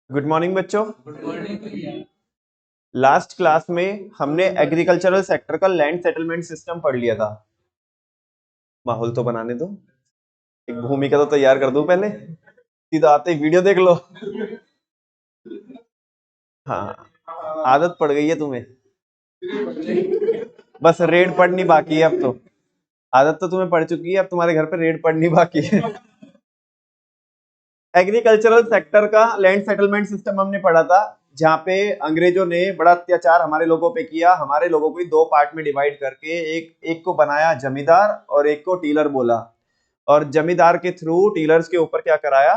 Good morning बच्चों। Last class में हमने एग्रीकल्चरल सेक्टर का लैंड सेटलमेंट सिस्टम पढ़ लिया था। माहौल तो बनाने दो, एक भूमिका तो तैयार कर दूं पहले, सीधा आते ही वीडियो देख लो। हाँ, आदत पड़ गई है तुम्हें, बस रेड पढ़नी बाकी है अब तो। आदत तो तुम्हें पड़ चुकी है, अब तुम्हारे घर पे रेड पढ़नी बाकी है। एग्रीकल्चरल सेक्टर का लैंड सेटलमेंट सिस्टम हमने पढ़ा था, जहां पे अंग्रेजों ने बड़ा अत्याचार हमारे लोगों पे किया। हमारे लोगों को दो पार्ट में डिवाइड करके एक को बनाया जमींदार और एक को टीलर बोला। और जमींदार के थ्रू टीलर्स के ऊपर क्या कराया,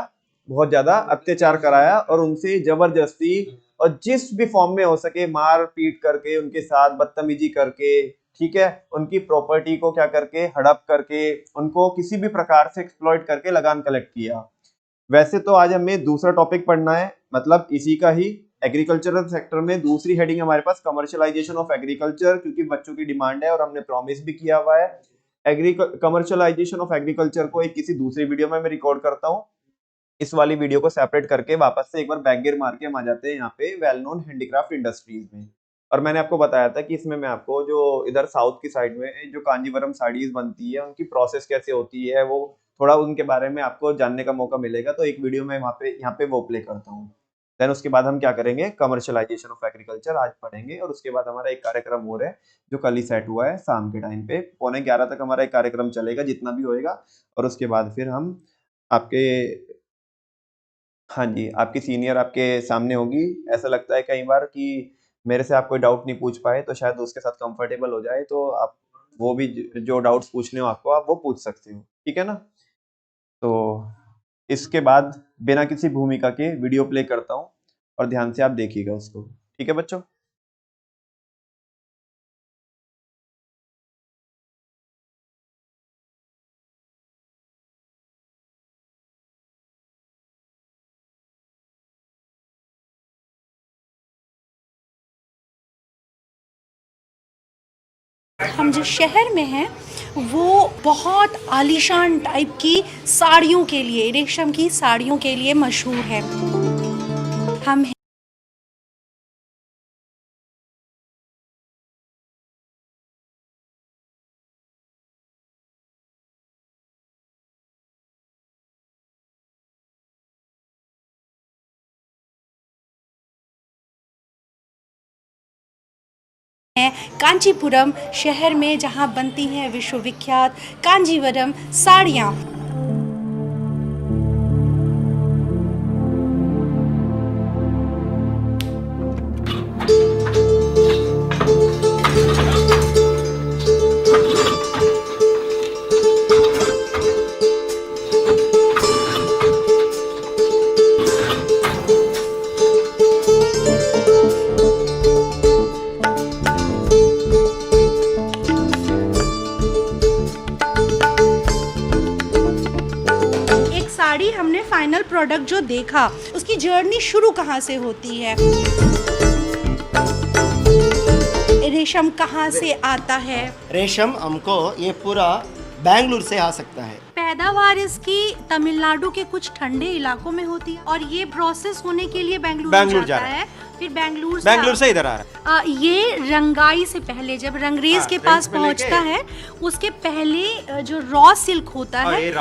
बहुत ज्यादा अत्याचार कराया और उनसे जबरदस्ती और जिस भी फॉर्म में हो सके मार पीट करके, उनके साथ बदतमीजी करके, ठीक है, उनकी प्रॉपर्टी को क्या करके हड़प करके, उनको किसी भी प्रकार से एक्सप्लॉइट करके लगान कलेक्ट किया। वैसे तो आज हमें दूसरा टॉपिक पढ़ना है, मतलब इसी का ही एग्रीकल्चरल सेक्टर में दूसरी हेडिंग हमारे पास कमर्शियलाइजेशन ऑफ एग्रीकल्चर, क्योंकि बच्चों की डिमांड है और हमने प्रॉमिस भी किया हुआ है। कमर्शियलाइजेशन ऑफ एग्रीकल्चर को एक किसी दूसरी वीडियो में मैं रिकॉर्ड करता हूँ। इस वाली वीडियो को सेपरेट करके वापस से एक बार बैकगियर मार के हम आ जाते हैं यहाँ पे वेल नोन हैंडीक्राफ्ट इंडस्ट्रीज में। और मैंने आपको बताया था कि इसमें मैं आपको जो इधर साउथ की साइड में जो कांजीवरम साड़ीज बनती है उनकी प्रोसेस कैसे होती है, वो थोड़ा उनके बारे में आपको जानने का मौका मिलेगा। तो एक वीडियो में वहाँ पे वो प्ले करता हूँ। देन उसके बाद हम क्या करेंगे, कमर्शियलाइजेशन ऑफ एग्रीकल्चर आज पढ़ेंगे। और उसके बाद हमारा एक कार्यक्रम और है जो कल ही सेट हुआ है, शाम के टाइम पे 11:45 तक हमारा एक कार्यक्रम चलेगा जितना भी होएगा। और उसके बाद फिर हम आपके, हाँ जी, आपकी सीनियर आपके सामने होगी। ऐसा लगता है कई बार कि मेरे से आप कोई डाउट नहीं पूछ पाए, तो शायद उसके साथ कंफर्टेबल हो जाए, तो आप वो भी जो डाउट्स पूछने हो आपको, आप वो पूछ सकते हो, ठीक है ना। तो इसके बाद बिना किसी भूमिका के वीडियो प्ले करता हूँ और ध्यान से आप देखिएगा उसको, ठीक है बच्चों। हम जिस शहर में हैं वो बहुत आलीशान टाइप की साड़ियों के लिए, रेशम की साड़ियों के लिए मशहूर है। हम हैं कांचीपुरम शहर में, जहाँ बनती हैं विश्वविख्यात कांजीवरम साड़ियाँ। एक साड़ी हमने फाइनल प्रोडक्ट जो देखा, उसकी जर्नी शुरू कहाँ से होती है, रेशम कहाँ से आता है। रेशम हमको ये पूरा बेंगलुरु से आ सकता है। पैदावार इसकी तमिलनाडु के कुछ ठंडे इलाकों में होती है और ये प्रोसेस होने के लिए बेंगलुरु जा जाता रहा है। फिर बेंगलुरु से इधर आ रहा है। ये रंगाई से पहले, जब रंगरेज के पास पहुंचता है, उसके पहले जो रॉ सिल्क होता है, ये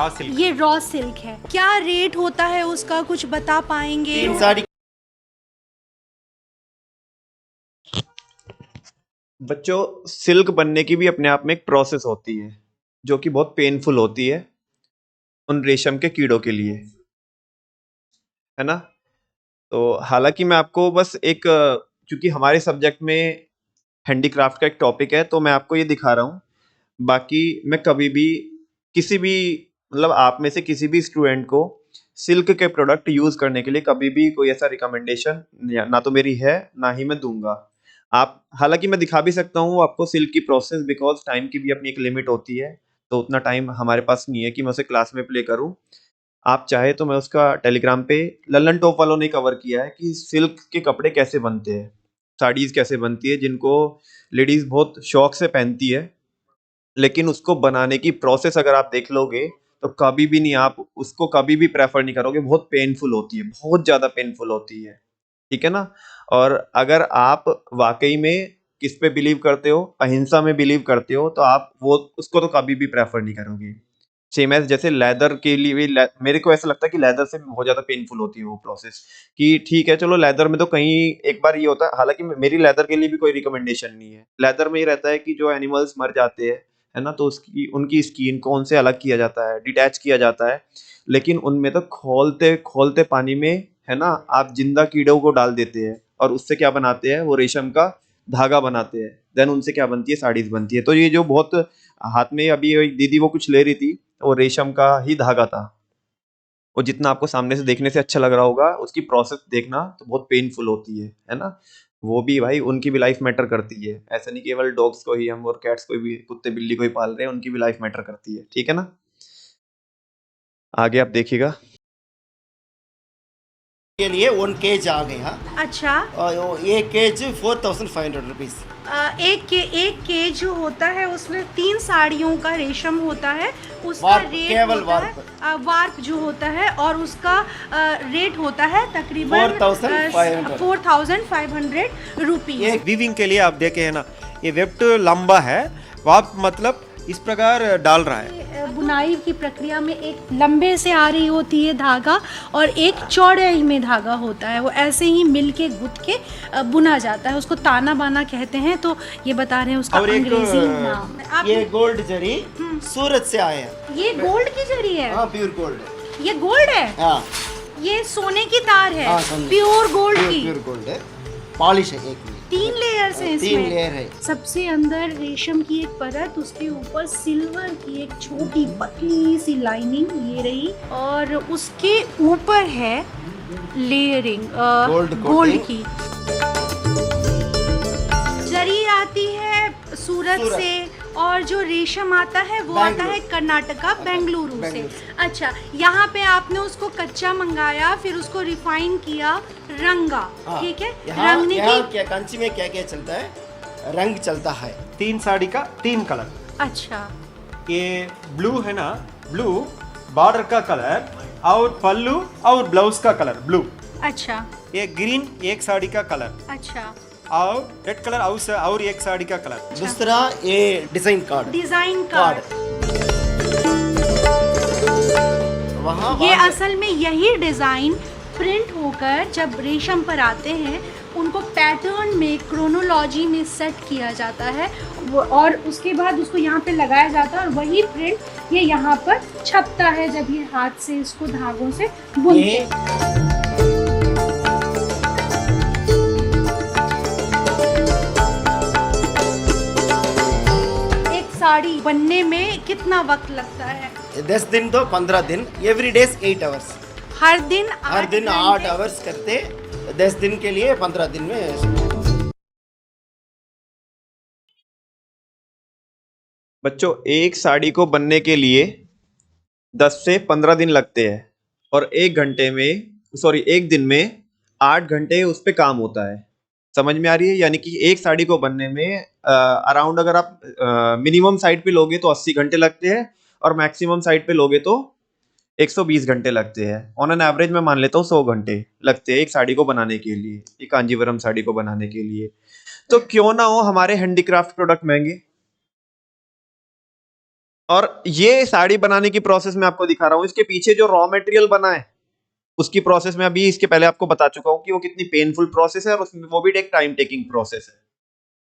रॉ सिल्क है। क्या रेट होता है उसका, कुछ बता पाएंगे? साड़ी बच्चों, सिल्क बनने की भी अपने आप में एक प्रोसेस होती है जो कि बहुत पेनफुल होती है उन रेशम के कीड़ों के लिए, है ना। तो हालांकि मैं आपको बस एक, क्योंकि हमारे सब्जेक्ट में हैंडीक्राफ्ट का एक टॉपिक है, तो मैं आपको ये दिखा रहा हूँ। बाकी मैं कभी भी किसी भी, मतलब आप में से किसी भी स्टूडेंट को सिल्क के प्रोडक्ट यूज करने के लिए कभी भी कोई ऐसा रिकमेंडेशन ना तो मेरी है, ना ही मैं दूंगा। आप, हालांकि मैं दिखा भी सकता हूँ आपको सिल्क की प्रोसेस, बिकॉज टाइम की भी अपनी एक लिमिट होती है, तो उतना टाइम हमारे पास नहीं है कि मैं उसे क्लास में प्ले करूँ। आप चाहे तो मैं उसका टेलीग्राम पे, लल्लन टॉप वालों ने कवर किया है कि सिल्क के कपड़े कैसे बनते हैं, साड़ीज कैसे बनती है, जिनको लेडीज बहुत शौक से पहनती है। लेकिन उसको बनाने की प्रोसेस अगर आप देख लोगे तो कभी भी नहीं, आप उसको कभी भी प्रेफर नहीं करोगे, बहुत पेनफुल होती है, बहुत ज्यादा पेनफुल होती है, ठीक है ना। और अगर आप वाकई में किस पे बिलीव करते हो, अहिंसा में बिलीव करते हो, तो आप वो उसको तो कभी भी प्रेफर नहीं करोगे। सेम एज जैसे लेदर के लिए भी मेरे को ऐसा लगता है कि लेदर से बहुत ज्यादा पेनफुल होती है वो प्रोसेस, कि ठीक है चलो लेदर में तो कहीं एक बार ये होता है, हालांकि मेरी लेदर के लिए भी कोई रिकमेंडेशन नहीं है। लेदर में ये रहता है कि जो एनिमल्स मर जाते हैं, है ना, तो उसकी उनकी स्किन को उनसे अलग किया जाता है, डिटैच किया जाता है, लेकिन उनमें तो खोलते खोलते पानी में, है ना, आप जिंदा कीड़ों को डाल देते हैं और उससे क्या बनाते हैं, वो रेशम का धागा बनाते हैं, देन उनसे क्या बनती है, साड़ीज बनती है। तो ये जो बहुत हाथ में अभी एक दीदी वो कुछ ले रही थी, वो रेशम का ही धागा था। वो जितना आपको सामने से देखने से अच्छा लग रहा होगा, उसकी प्रोसेस देखना तो बहुत पेनफुल होती है ना। वो भी भाई उनकी भी लाइफ मैटर करती है, ऐसा नहीं केवल डॉग्स को ही हम और कैट्स को भी, कुत्ते बिल्ली को ही पाल रहे हैं, उनकी भी लाइफ मैटर करती है, ठीक है ना। आगे आप देखिएगा, के लिए 1 केज आ गया। अच्छा, और ये केज 4500 रुपीज। एक केज जो होता है उसमें 3 साड़ियों का रेशम होता है, उसका वार्प, रेट केवल होता है वार्प जो होता है, और उसका रेट होता है तकरीबन 4500 रुपीज। ये वीविंग के लिए आप देखे है ना, ये वेब्ड लंबा है, वार्प मतलब इस प्रकार डाल रहा है। बुनाई की प्रक्रिया में एक लंबे से आ रही होती है धागा और एक चौड़ाई में धागा होता है, वो ऐसे ही मिल के गुथ के बुना जाता है, उसको ताना बाना कहते हैं। तो ये बता रहे हैं उसका अंग्रेजी नाम। ये गोल्ड जरी सूरत से आया है। ये गोल्ड की जरी है? हाँ, प्योर गोल्ड। ये गोल्ड है? हाँ, ये सोने की तार है? हाँ, प्योर गोल्ड की? प्योर गोल्ड है, पॉलिश है। एक 3 लेयर्स हैं इसमें। 3 लेयर है। सबसे अंदर रेशम की एक परत, उसके ऊपर सिल्वर की एक छोटी पतली सी लाइनिंग, ये रही, और उसके ऊपर है लेयरिंग गोल्ड की। जरी आती है सूरत से, और जो रेशम आता है वो आता है कर्नाटका, बेंगलुरु से। अच्छा, यहाँ पे आपने उसको कच्चा मंगाया, फिर उसको रिफाइन किया, रंगा, ठीक है। रंगने की क्या कंची में क्या क्या चलता है, रंग चलता है। 3 साड़ी का 3 कलर। अच्छा, ये ब्लू है ना, ब्लू बॉर्डर का कलर, और पल्लू और ब्लाउज का कलर ब्लू। अच्छा, ये ग्रीन एक साड़ी का कलर, अच्छा, और रेड कलर और एक साड़ी का कलर। दूसरा ये डिजाइन कार्ड। वहाँ ये असल में यही डिजाइन प्रिंट होकर जब रेशम पर आते हैं, उनको पैटर्न में क्रोनोलॉजी में सेट किया जाता है, और उसके बाद उसको यहाँ पे लगाया जाता है, और वही प्रिंट ये यहाँ पर छपता है जब ये हाथ से इसको धागों से बुनते हैं। साड़ी बनने में कितना वक्त लगता है? 10 दिन तो 15 दिन, एवरी डेज 8 आवर्स। हर दिन 8 आवर्स करते, 10 दिन के लिए 15 दिन में। बच्चों एक साड़ी को बनने के लिए 10 से 15 दिन लगते हैं, और एक दिन में 8 घंटे उस पे काम होता है। समझ में आ रही है? यानी कि एक साड़ी को बनने में अराउंड अगर आप मिनिमम साइड पे लोगे तो 80 घंटे लगते हैं, और मैक्सिमम साइड पे लोगे तो 120 घंटे लगते हैं। ऑन एन एवरेज मैं मान लेता हूँ 100 घंटे लगते हैं एक साड़ी को बनाने के लिए, एक कांजीवरम साड़ी को बनाने के लिए। तो क्यों ना हो हमारे हैंडीक्राफ्ट प्रोडक्ट महंगे। और ये साड़ी बनाने की प्रोसेस मैं आपको दिखा रहा हूँ, इसके पीछे जो रॉ मटेरियल बना है उसकी प्रोसेस में अभी इसके पहले आपको बता चुका हूं कि वो कितनी पेनफुल प्रोसेस है, और उसमें वो भी एक टाइम टेकिंग प्रोसेस है।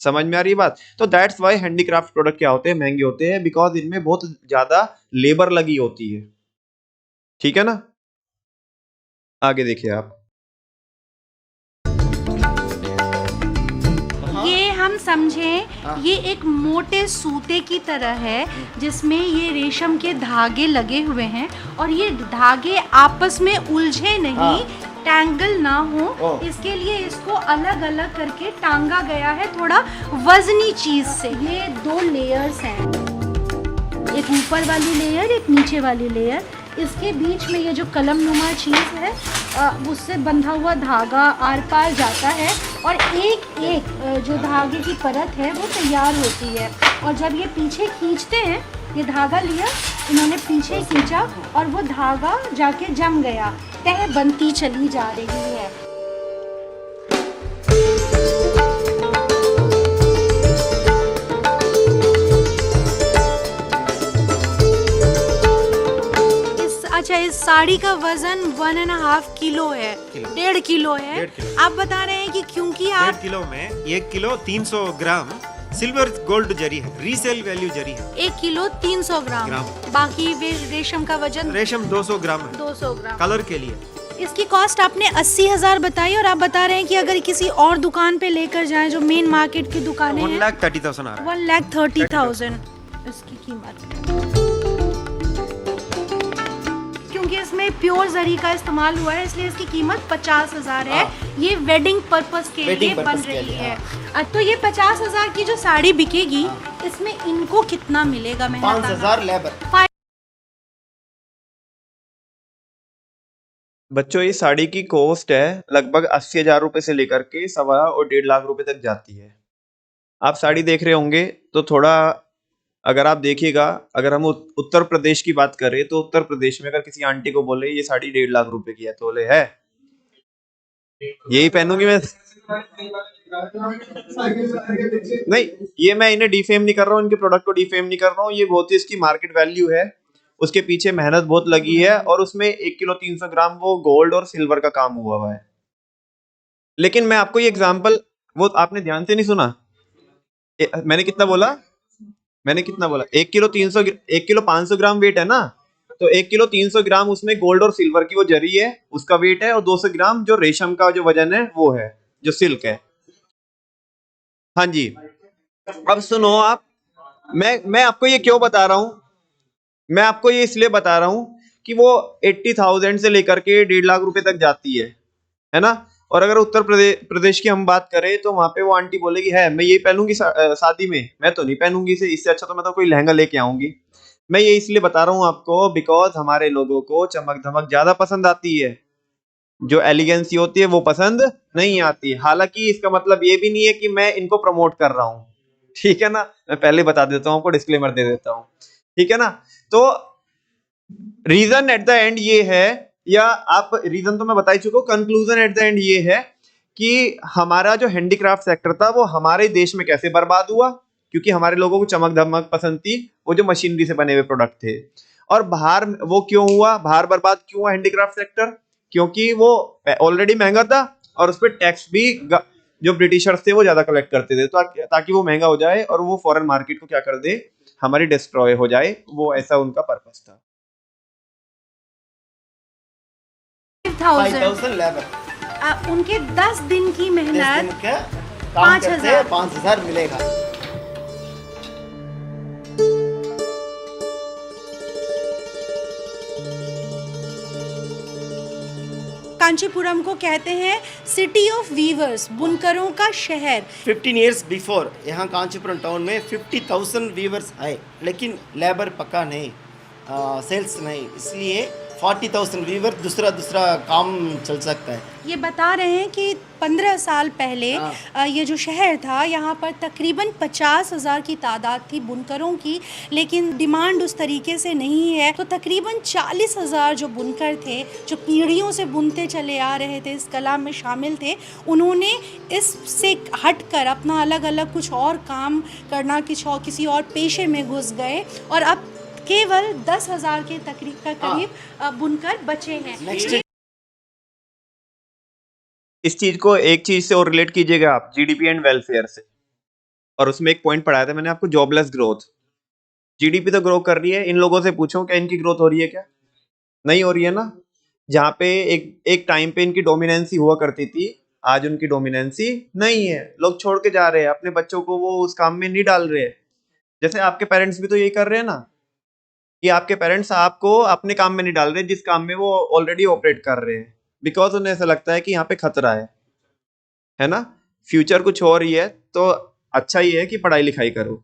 समझ में आ रही बात? तो दैट्स व्हाई हैंडीक्राफ्ट प्रोडक्ट क्या होते हैं, महंगे होते हैं, बिकॉज इनमें बहुत ज्यादा लेबर लगी होती है, ठीक है ना। आगे देखिए आप। ये हम समझें, ये एक मोटे सूते की तरह है जिसमें ये रेशम के धागे लगे हुए हैं, और ये धागे आपस में उलझे नहीं, टैंगल ना हो, इसके लिए इसको अलग अलग करके टांगा गया है थोड़ा वजनी चीज से। ये 2 लेयर्स हैं, एक ऊपर वाली लेयर, एक नीचे वाली लेयर। इसके बीच में ये जो कलम नुमा चीज़ है, उससे बंधा हुआ धागा आर पार जाता है, और एक एक जो धागे की परत है वो तैयार होती है, और जब ये पीछे खींचते हैं ये धागा लिया, इन्होंने पीछे खींचा और वो धागा जाके जम गया, तह बनती चली जा रही है। अच्छा, इस साड़ी का वजन 1.5 किलो है, 1.5 किलो है। 1.5 किलो। आप बता रहे हैं कि क्योंकि 1.5 आप किलो में 1 किलो 300 ग्राम सिल्वर गोल्ड जरी है, रीसेल वैल्यू जरी है। 1 किलो 300 ग्राम, बाकी रेशम का वजन रेशम 200 ग्राम है 200 ग्राम। कलर के लिए। इसकी कॉस्ट आपने 80,000 बताई और आप बता रहे हैं कि अगर किसी और दुकान पे लेकर जाएं जो मेन मार्केट की दुकानें हैं 1,30,000 आ रहा है। 1,30,000 इसकी कीमत। क्योंकि इसमें प्योर जरी का इस्तेमाल हुआ है इसलिए इसकी कीमत 50,000 है। ये वेडिंग पर्पस के लिए बन रही है। तो ये 50,000 की जो साड़ी बिकेगी इसमें इनको कितना मिलेगा? 5,000 लेबर। बच्चों ये साड़ी की कॉस्ट है लगभग 80,000 रुपए से लेकर के 1.25 और 1.5 लाख रुपए तक जाती है। आप साड़ी देख रहे होंगे तो थोड़ा, अगर आप देखिएगा, अगर हम उत्तर प्रदेश की बात करें तो उत्तर प्रदेश में अगर किसी आंटी को बोले ये साड़ी 1.5 लाख रुपए की है तो बोले है यही पहनूंगी मैं। नहीं, ये मैं इन्हें डिफेम नहीं कर रहा हूँ, इनके प्रोडक्ट को डिफेम नहीं कर रहा हूँ। ये बहुत ही इसकी मार्केट वैल्यू है, उसके पीछे मेहनत बहुत लगी है और उसमें 1 किलो 300 ग्राम वो गोल्ड और सिल्वर का काम हुआ है। लेकिन मैं आपको ये एग्जांपल, वो आपने ध्यान से नहीं सुना। मैंने कितना बोला? 1 किलो 500 ग्राम वेट है ना, तो 1 किलो 300 ग्राम उसमें गोल्ड और सिल्वर की वो जरी है, उसका वेट है, और 200 ग्राम जो रेशम का जो वजन है वो है, जो सिल्क है। हाँ जी, अब सुनो आप, मैं आपको ये क्यों बता रहा हूं? मैं आपको ये इसलिए बता रहा हूं कि वो 80,000 से लेकर के 1.5 लाख रुपए तक जाती है ना। और अगर उत्तर प्रदेश की हम बात करें तो वहां पे वो आंटी बोलेगी है मैं ये पहनूंगी शादी में, मैं तो नहीं पहनूंगी इसे, इससे अच्छा तो मैं तो कोई लहंगा लेके आऊंगी। मैं ये इसलिए बता रहा हूँ आपको बिकॉज हमारे लोगों को चमक धमक ज्यादा पसंद आती है, जो एलिगेंसी होती है वो पसंद नहीं आती। हालांकि इसका मतलब ये भी नहीं है कि मैं इनको प्रमोट कर रहा हूँ, ठीक है ना। मैं पहले बता देता हूँ, आपको डिस्क्लेमर दे देता हूँ, ठीक है ना। तो रीजन एट द एंड ये है, या आप रीजन तो मैं बता ही चुका हूं, कंक्लूजन एट द एंड ये है कि हमारा जो हैंडीक्राफ्ट सेक्टर था वो हमारे देश में कैसे बर्बाद हुआ, क्योंकि हमारे लोगों को चमक धमक पसंद थी, वो जो मशीनरी से बने हुए प्रोडक्ट थे। और बाहर वो क्यों हुआ, बाहर बर्बाद क्यों हुआ हैंडीक्राफ्ट सेक्टर? क्योंकि वो ऑलरेडी महंगा था और उस पर टैक्स भी जो ब्रिटिशर्स थे वो ज्यादा कलेक्ट करते थे, ताकि वो महंगा हो जाए और वो फॉरेन मार्केट को क्या कर दे, हमारी डिस्ट्रॉय हो जाए, वो ऐसा उनका पर्पस था। 5,000 लेबर। उनके 10 दिन की 10 दिन मेहनत का काम करते 5,000 5,000 मिलेगा। कांचीपुरम को कहते हैं सिटी ऑफ वीवर्स, बुनकरों का शहर। 15 इयर्स बिफोर यहाँ कांचीपुरम टाउन में 50,000 वीवर्स है, लेकिन लेबर पक्का नहीं, सेल्स नहीं, इसलिए 40,000 वीवर दूसरा काम चल सकता है। ये बता रहे हैं कि 15 साल पहले ये जो शहर था यहाँ पर तकरीबन 50,000 की तादाद थी बुनकरों की, लेकिन डिमांड उस तरीके से नहीं है, तो तकरीबन 40,000 जो बुनकर थे, जो पीढ़ियों से बुनते चले आ रहे थे, इस कला में शामिल थे, उन्होंने इससे हटकर अपना अलग अलग कुछ और काम करना, किसी और पेशे में घुस गए और अब केवल 10,000 के करीब बुनकर बचे हैं। इस चीज को एक चीज से और रिलेट कीजिएगा आप, जीडीपी एंड वेलफेयर से, और उसमें एक पॉइंट पढ़ाया था मैंने आपको, जॉबलेस ग्रोथ। जीडीपी तो ग्रो कर रही है, इन लोगों से पूछो क्या इनकी ग्रोथ हो रही है? क्या नहीं हो रही है ना। जहाँ पे एक टाइम पे इनकी डोमिनेंसी हुआ करती थी, आज उनकी डोमिनेंसी नहीं है, लोग छोड़ के जा रहे हैं, अपने बच्चों को वो उस काम में नहीं डाल रहे। जैसे आपके पेरेंट्स भी तो यही कर रहे हैं ना, कि आपके पेरेंट्स आपको अपने काम में नहीं डाल रहे जिस काम में वो ऑलरेडी ऑपरेट कर रहे हैं, बिकॉज उन्हें ऐसा लगता है कि यहाँ पे खतरा है ना, फ्यूचर कुछ और ही है, तो अच्छा ही है कि पढ़ाई लिखाई करो।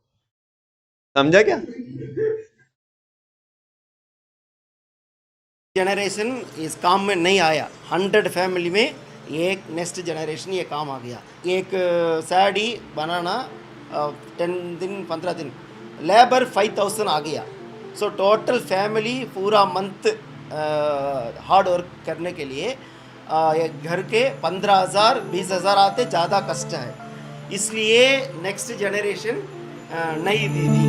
समझा क्या? जनरेशन इस काम में नहीं आया, 100 फैमिली में एक नेक्स्ट जनरेशन ये काम आ गया। एक साड़ी बनाना 10 दिन 15 दिन, लेबर 5,000 आ गया, सो टोटल फैमिली पूरा मंथ हार्ड वर्क करने के लिए एक घर के 15,000 20,000 आते ज़्यादा कष्ट है, इसलिए नेक्स्ट जनरेशन नई दीदी।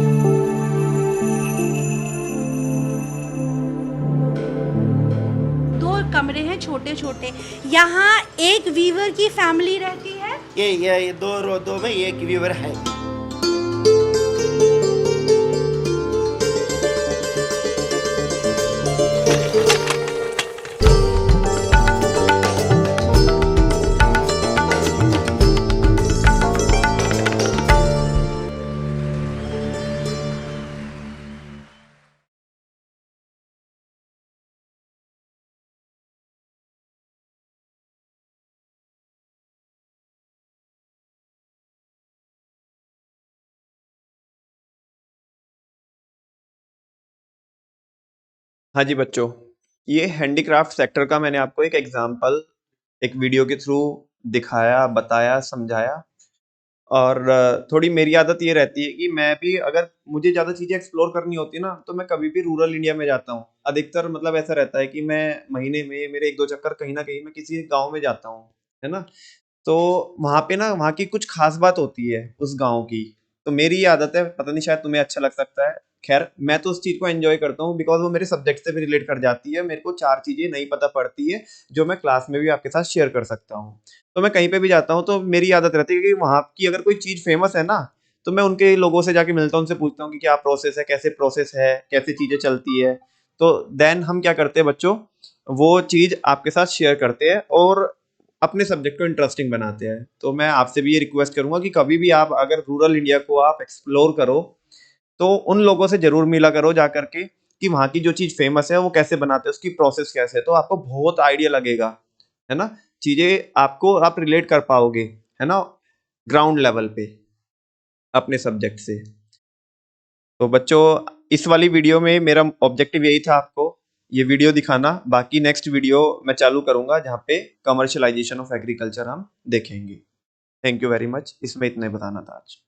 दो कमरे हैं छोटे छोटे, यहाँ एक वीवर की फैमिली रहती है। ये दो में एक व्यूवर है। हाँ जी बच्चों, ये हैंडीक्राफ्ट सेक्टर का मैंने आपको एक एग्जांपल एक वीडियो के थ्रू दिखाया, बताया, समझाया। और थोड़ी मेरी आदत ये रहती है कि मैं भी अगर मुझे ज़्यादा चीज़ें एक्सप्लोर करनी होती है ना, तो मैं कभी भी रूरल इंडिया में जाता हूँ। अधिकतर मतलब ऐसा रहता है कि मैं महीने में मेरे 1-2 चक्कर कहीं न कहीं मैं किसी गाँव में जाता हूँ, है ना? तो वहाँ पे ना वहाँ की कुछ ख़ास बात होती है उस गाँव की। तो मेरी ये आदत है, पता नहीं शायद तुम्हें अच्छा लग सकता है। ख़ैर मैं तो उस चीज़ को एन्जॉय करता हूँ बिकॉज़ वो मेरे सब्जेक्ट से भी रिलेट कर जाती है। मेरे को 4 चीज़ें नई पता पड़ती है, जो मैं क्लास में भी आपके साथ शेयर कर सकता हूँ। तो मैं कहीं पे भी जाता हूँ तो मेरी आदत रहती है कि वहाँ की अगर कोई चीज़ फ़ेमस है ना, तो मैं उनके लोगों से जाके मिलता हूँ, उनसे पूछता हूँ कि क्या प्रोसेस है, कैसे प्रोसेस है, कैसे चीज़ें चलती है। तो देन हम क्या करते हैं बच्चों, वो चीज़ आपके साथ शेयर करते हैं और अपने सब्जेक्ट को इंटरेस्टिंग बनाते हैं। तो मैं आपसे भी ये रिक्वेस्ट करूँगा कि कभी भी आप अगर रूरल इंडिया को आप एक्सप्लोर करो, तो उन लोगों से ज़रूर मिला करो जा कर के कि वहाँ की जो चीज़ फ़ेमस है वो कैसे बनाते हैं, उसकी प्रोसेस कैसे है, तो आपको बहुत आइडिया लगेगा, है ना? चीज़ें आपको आप रिलेट कर पाओगे, है ना? ग्राउंड लेवल पे अपने सब्जेक्ट से। तो बच्चों इस वाली वीडियो में मेरा ऑब्जेक्टिव यही था आपको ये वीडियो दिखाना। बाकी नेक्स्ट वीडियो मैं चालू करूँगा जहाँ पे कमर्शियलाइज़ेशन ऑफ एग्रीकल्चर हम देखेंगे। Thank you very much. इसमें इतना ही बताना था आज।